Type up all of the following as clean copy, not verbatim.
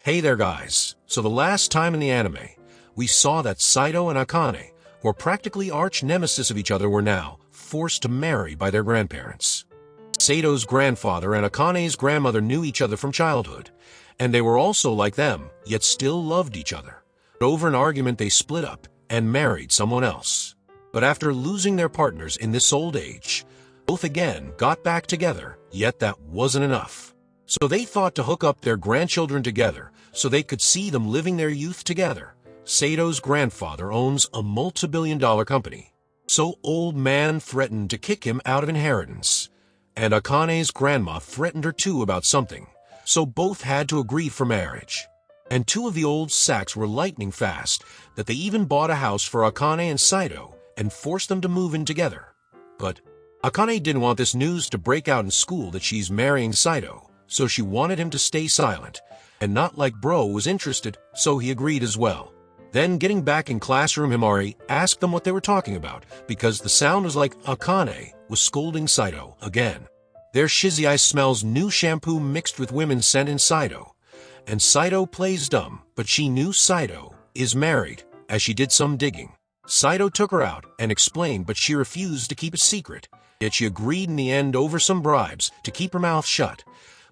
Hey there guys, so the last time in the anime, we saw that Saito and Akane, who are practically arch nemesis of each other, were now forced to marry by their grandparents. Saito's grandfather and Akane's grandmother knew each other from childhood, and they were also like them, yet still loved each other. But over an argument they split up and married someone else. But after losing their partners in this old age, both again got back together, yet that wasn't enough. So they thought to hook up their grandchildren together so they could see them living their youth together. Saito's grandfather owns a multi-billion-dollar company, so old man threatened to kick him out of inheritance. And Akane's grandma threatened her too about something, so both had to agree for marriage. And two of the old sacks were lightning fast that they even bought a house for Akane and Saito and forced them to move in together. But Akane didn't want this news to break out in school that she's marrying Saito, so she wanted him to stay silent, and not like bro was interested, so he agreed as well. Then getting back in classroom, Himari asked them what they were talking about, because the sound was like Akane was scolding Saito again. Their Shizui smells new shampoo mixed with women's scent in Saito, and Saito plays dumb, but she knew Saito is married, as she did some digging. Saito took her out and explained, but she refused to keep it secret, yet she agreed in the end over some bribes to keep her mouth shut.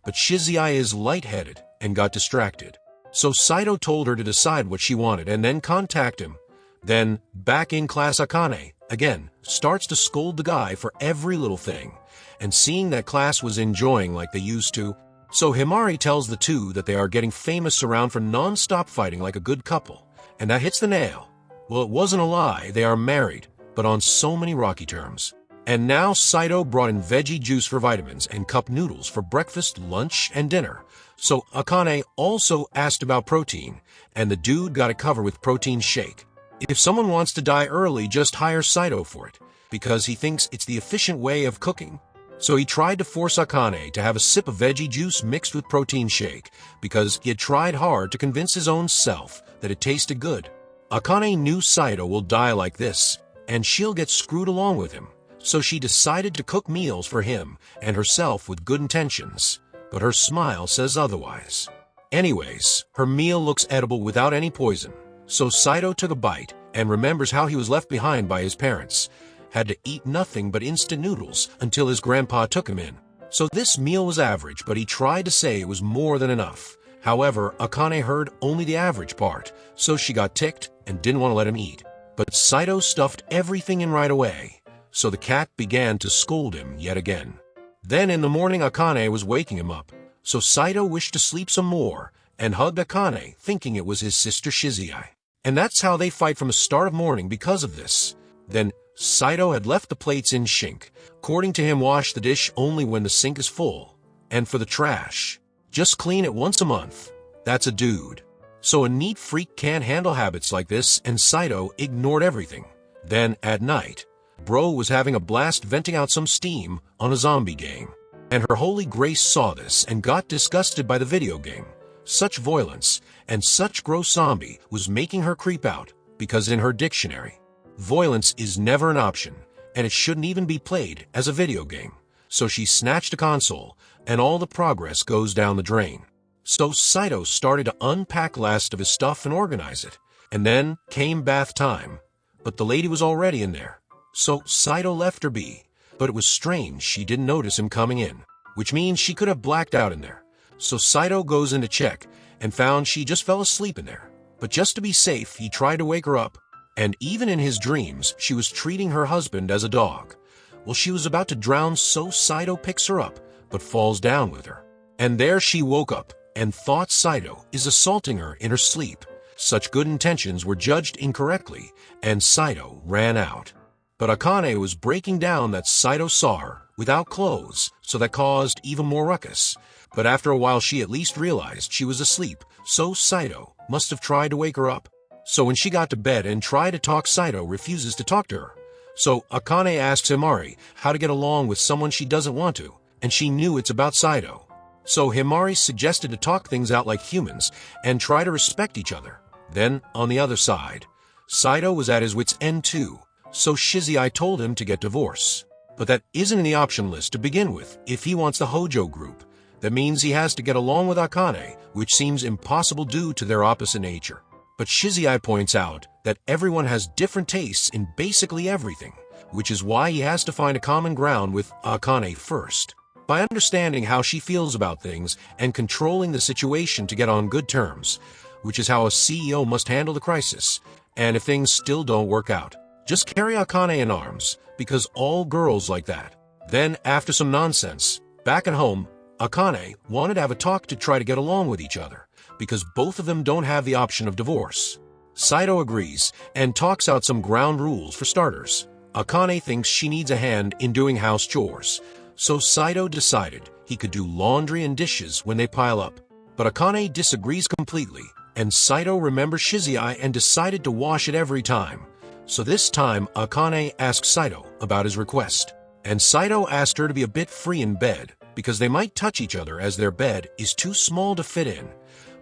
But Shizui is lightheaded and got distracted. So Saito told her to decide what she wanted and then contact him. Then, back in class, Akane, again, starts to scold the guy for every little thing, and seeing that class was enjoying like they used to, so Himari tells the two that they are getting famous around for non-stop fighting like a good couple, and that hits the nail. Well, it wasn't a lie, they are married, but on so many rocky terms. And now Saito brought in veggie juice for vitamins and cup noodles for breakfast, lunch, and dinner. So Akane also asked about protein, and the dude got it covered with protein shake. If someone wants to die early, just hire Saito for it, because he thinks it's the efficient way of cooking. So he tried to force Akane to have a sip of veggie juice mixed with protein shake, because he had tried hard to convince his own self that it tasted good. Akane knew Saito will die like this, and she'll get screwed along with him. So she decided to cook meals for him and herself with good intentions, but her smile says otherwise. Anyways, her meal looks edible without any poison, so Saito took a bite and remembers how he was left behind by his parents, had to eat nothing but instant noodles until his grandpa took him in. So this meal was average, but he tried to say it was more than enough. However, Akane heard only the average part, so she got ticked and didn't want to let him eat. But Saito stuffed everything in right away, so the cat began to scold him yet again. Then in the morning, Akane was waking him up, so Saito wished to sleep some more and hugged Akane, thinking it was his sister Shizui. And that's how they fight from the start of morning because of this. Then Saito had left the plates in sink. According to him, wash the dish only when the sink is full. And for the trash, just clean it once a month. That's a dude. So a neat freak can't handle habits like this, and Saito ignored everything. Then at night, bro was having a blast venting out some steam on a zombie game. And her holy grace saw this and got disgusted by the video game. Such violence and such gross zombie was making her creep out, because in her dictionary, violence is never an option, and it shouldn't even be played as a video game. So she snatched a console, and all the progress goes down the drain. So Saito started to unpack last of his stuff and organize it. And then came bath time, but the lady was already in there. So Saito left her be, but it was strange she didn't notice him coming in, which means she could have blacked out in there. So Saito goes in to check and found she just fell asleep in there. But just to be safe, he tried to wake her up. And even in his dreams, she was treating her husband as a dog. Well, she was about to drown, so Saito picks her up, but falls down with her. And there she woke up and thought Saito is assaulting her in her sleep. Such good intentions were judged incorrectly, and Saito ran out. But Akane was breaking down that Saito saw her without clothes, so that caused even more ruckus. But after a while she at least realized she was asleep, so Saito must have tried to wake her up. So when she got to bed and tried to talk, Saito refuses to talk to her. So Akane asks Himari how to get along with someone she doesn't want to, and she knew it's about Saito. So Himari suggested to talk things out like humans and try to respect each other. Then, on the other side, Saito was at his wit's end too, so Shizui told him to get divorced. But that isn't in the option list to begin with if he wants the Hojo group, That means he has to get along with Akane, which seems impossible due to their opposite nature. But Shizai points out that everyone has different tastes in basically everything, which is why he has to find a common ground with Akane first. By understanding how she feels about things and controlling the situation to get on good terms, which is how a CEO must handle the crisis, and if things still don't work out, just carry Akane in arms, because all girls like that. Then, after some nonsense, back at home, Akane wanted to have a talk to try to get along with each other, because both of them don't have the option of divorce. Saito agrees and talks out some ground rules for starters. Akane thinks she needs a hand in doing house chores, so Saito decided he could do laundry and dishes when they pile up. But Akane disagrees completely, and Saito remembers Shizai and decided to wash it every time. So this time, Akane asks Saito about his request, and Saito asked her to be a bit free in bed, because they might touch each other as their bed is too small to fit in.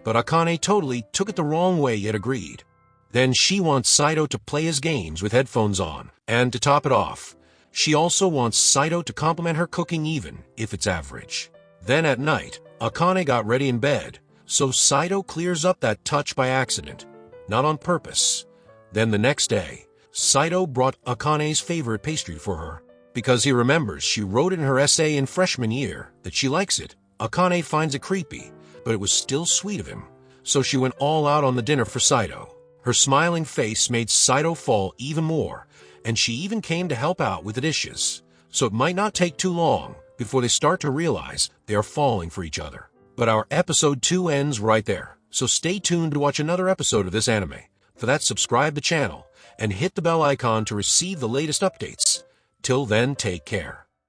But Akane totally took it the wrong way yet agreed. Then she wants Saito to play his games with headphones on, and to top it off, she also wants Saito to compliment her cooking even if it's average. Then at night, Akane got ready in bed, so Saito clears up that touch by accident, not on purpose. Then the next day, Saito brought Akane's favorite pastry for her, because he remembers she wrote in her essay in freshman year that she likes it. Akane finds it creepy, but it was still sweet of him, so she went all out on the dinner for Saito. Her smiling face made Saito fall even more, and she even came to help out with the dishes, so it might not take too long before they start to realize they are falling for each other. But our episode 2 ends right there, so stay tuned to watch another episode of this anime. For that, subscribe the channel and hit the bell icon to receive the latest updates. Till then, take care.